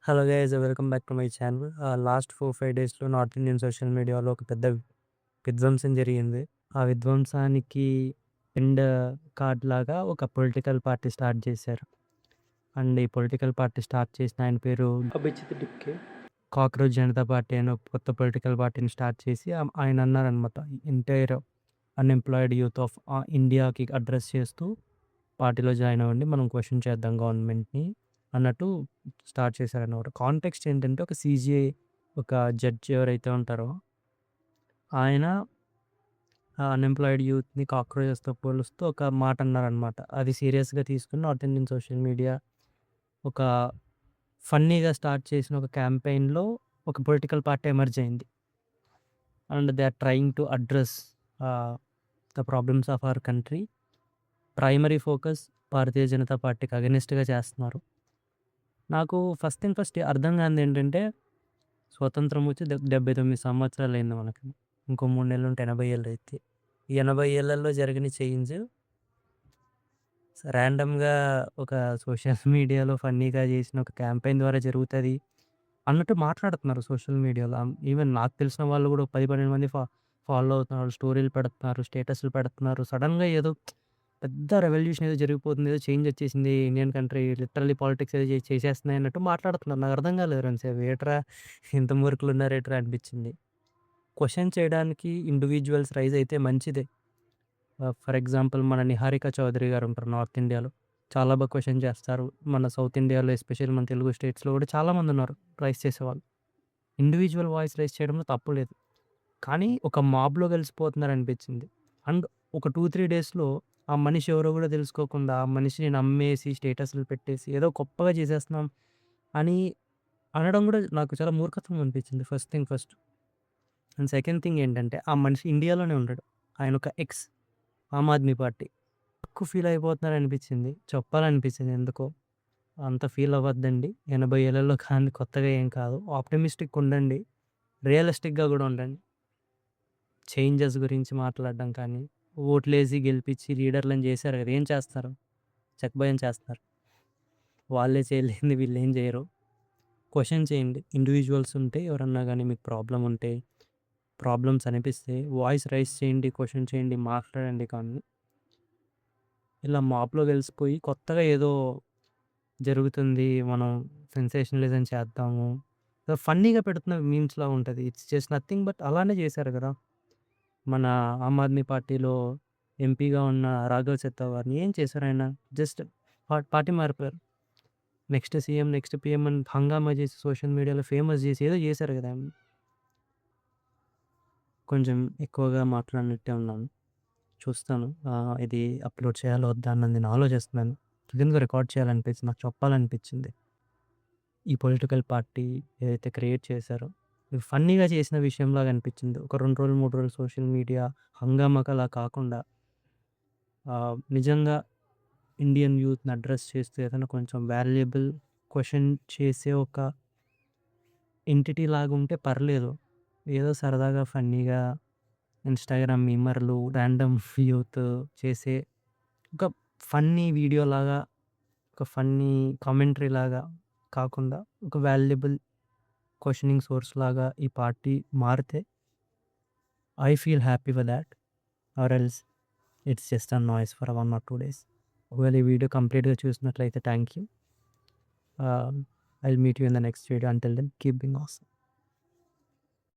Hello guys welcome back to my channel. Last 4-5 డేస్‌లో north Indian social మీడియాలో ఒక పెద్ద విధ్వంసం జరిగింది. ఆ విధ్వంసానికి ఎండ్ కార్డ్ లాగా ఒక పొలిటికల్ పార్టీ స్టార్ట్ చేశారు. అండ్ ఈ పొలిటికల్ పార్టీ స్టార్ట్ చేసిన ఆయన పేరు అభిజిత్ డిక్కే. కాక్రోచ్ జనతా పార్టీ అని ఒక కొత్త పొలిటికల్ పార్టీని స్టార్ట్ చేసి ఆయన అన్నారనమాట. ఎంటైర్ అన్‌ఎంప్లాయిడ్ యూత్ ఆఫ్ ఇండియాకి అడ్రెస్ చేస్తూ పార్టీలో జాయిన్ అవ్వండి. మనం క్వెషన్ చేద్దాం గవర్నమెంట్‌ని అన్నట్టు స్టార్ట్ చేశారనమాట. కాంటెక్స్ట్ ఏంటంటే ఒక సీజీఐ ఒక జడ్జ్ ఎవరైతే ఉంటారో ఆయన అన్‌ఎంప్లాయిడ్ యూత్‌ని కాక్రోచెస్‌తో పోలుస్తూ ఒక మాట అన్నారనమాట. అది సీరియస్‌గా తీసుకొని నార్త్ ఇండియన్ సోషల్ మీడియా ఒక ఫన్నీగా స్టార్ట్ చేసిన ఒక క్యాంపెయిన్‌లో ఒక పొలిటికల్ పార్టీ ఎమర్జ్ అయింది. And they are trying to address the problems of our country. Primary focus Bharatiya Janata పార్టీకి అగెనిస్ట్‌గా చేస్తున్నారు. నాకు ఫస్ట్ థింగ్ ఫస్ట్ అర్థం కానిది ఏంటంటే, స్వతంత్రం వచ్చి 79 సంవత్సరాలయింది మనకి. ఇంకో 3 నెలలుంటే 80 ఏళ్ళయిద్ది. ఈ 80 ఏళ్లలో జరిగిన చేంజ్ ర్యాండమ్‌గా ఒక సోషల్ మీడియాలో ఫన్నీగా చేసిన ఒక క్యాంపెయిన్ ద్వారా జరుగుతది అన్నట్టు మాట్లాడుతున్నారు సోషల్ మీడియాలో. ఈవెన్ నాకు తెలిసిన వాళ్ళు కూడా 10, 12 మంది ఫాలో అవుతున్నారు. స్టోరీలు పెడుతున్నారు, స్టేటస్‌లు పెడుతున్నారు. సడెన్‌గా ఏదో పెద్ద రెవల్యూషన్ ఏదో జరిగిపోతుంది. ఏదో చేంజ్ వచ్చేసింది. ఇండియన్ కంట్రీ లిటరల్లీ పాలిటిక్స్ ఏదో చేసేస్తున్నాయి అన్నట్టు మాట్లాడుతున్నారు. నాకు అర్థం కాలేదు రెండుసేపు. ఏట్రా ఇంత మూర్ఖులున్నారేట్రా అనిపించింది. క్వెషన్ చేయడానికి ఇండివిడ్యువల్స్ రైజ్ అయితే మంచిదే. ఫర్ ఎగ్జాంపుల్ మన 'నిహారిక చౌదరి' గారు ఉంటారు నార్త్ ఇండియాలో. చాలా బాగా క్వెషన్ చేస్తారు. మన సౌత్ ఇండియాలో ఎస్పెషల్లీ మన తెలుగు స్టేట్స్‌లో కూడా చాలామందున్నారు రైజ్ చేసేవాళ్ళు. ఇండివిడ్యువల్ వాయిస్ రైజ్ చేయడంలో తప్పు లేదు. కానీ ఒక మాబ్‌లో కలిసిపోతున్నారనిపించింది. అండ్ ఒక 2, 3 డేస్‌లో ఆ మనిషి ఎవరో కూడా తెలుసుకోకుండా, ఆ మనిషిని నమ్మేసి, స్టేటస్‌లు పెట్టేసి, ఏదో గొప్పగా చేసేస్తున్నాం అని అనడం కూడా నాకు చాలా మూర్ఖత్వం అనిపించింది first thing first. And second thing ఏంటంటే, ఆ మనిషి ఇండియాలోనే ఉండడు. ఆయన ఒక ఆమ్ ఆద్మీ పార్టీ. తక్కువ ఫీల్ అయిపోతున్నారనిపించింది. చెప్పాలనిపించింది ఎందుకో. అంత ఫీల్ అవ్వద్దండి. 80 ఏళ్లలో కానిది కొత్తగా ఏం కాదు. ఆప్టిమిస్టిక్‌గా ఉండండి. రియలిస్టిక్‌గా కూడా ఉండండి. చేంజెస్ గురించి మాట్లాడడం కానీ, ఓట్లేసి గెలిపించి లీడర్‌లని చేశారు కదా! ఏం చేస్తారు? చెక్కభయం చేస్తారు. వాళ్ళే చేయలేనిది వీళ్ళేం చేయరు. క్వెషన్ చేయండి. ఇండివిడ్యువల్స్ ఉంటే ఎవరన్నా గానీ మీకు ప్రాబ్లమ్ ఉంటే, ప్రాబ్లమ్స్ అనిపిస్తే వాయిస్ రైజ్ చేయండి, క్వెషన్ చేయండి, మాట్లాడండి. కానీ ఇలా మాబ్‌లో కలిసిపోయి కొత్తగా ఏదో జరుగుతుంది. మనం సెన్సేషనలిజం చేద్దాము. ఫన్నీగా పెడుతున్న మీమ్స్‌లా ఉంటది. ఇట్స్ జస్ట్ నథింగ్ బట్ అలానే చేశారు కదా! మన ఆమ్ ఆద్మీ పార్టీలో ఎంపీగా ఉన్న రాఘవ్ చద్దా గారిని ఏం చేశారాయన? జస్ట్ పార్టీ మారిపోయారు. నెక్స్ట్ సీఎం, నెక్స్ట్ పీఎం అని హంగామా చేసి సోషల్ మీడియాలో ఫేమస్ చేసి ఏదో చేశారు కదా! కొంచెం ఎక్కువగా మాట్లాడినట్టే ఉన్నాను. చూస్తాను. ఇది అప్‌లోడ్ చేయాలా వద్దా అన్నది నేను ఆలోచిస్తున్నాను. సడెన్‌గా రికార్డ్ చేయాలనిపించింది. నాకు చెప్పాలనిపించింది. ఈ పొలిటికల్ పార్టీ ఏదైతే క్రియేట్ చేశారో, ఇది ఫన్నీగా చేసిన విషయంలాగా అనిపించింది. ఒక 2 రోజులు, 3 రోజులు సోషల్ మీడియా హంగామాకలా కాకుండా నిజంగా ఇండియన్ యూత్‌ని అడ్రెస్ చేస్తూ ఏదైనా కొంచెం వాల్యుయబుల్ క్వెషన్ చేసే ఒక ఎంటిటీ లాగా ఉంటే పర్లేదు. ఏదో సరదాగా ఫన్నీగా ఇన్‌స్టాగ్రామ్ మీమర్‌లు, ర్యాండమ్ యూత్ చేసే ఒక ఫన్నీ వీడియోలాగా, ఒక ఫన్నీ కామెంటరీలాగా కాకుండా ఒక వాల్యుబుల్ క్వెషనింగ్ సోర్స్ లాగా ఈ పార్టీ మారితే I feel happy with thought or else it's just a noise for 1 or 2 days. ఒకవేళ ఈ వీడియో కంప్లీట్‌గా చూసినట్లయితే thank you. I will meet you in the next video. Until then keep being awesome.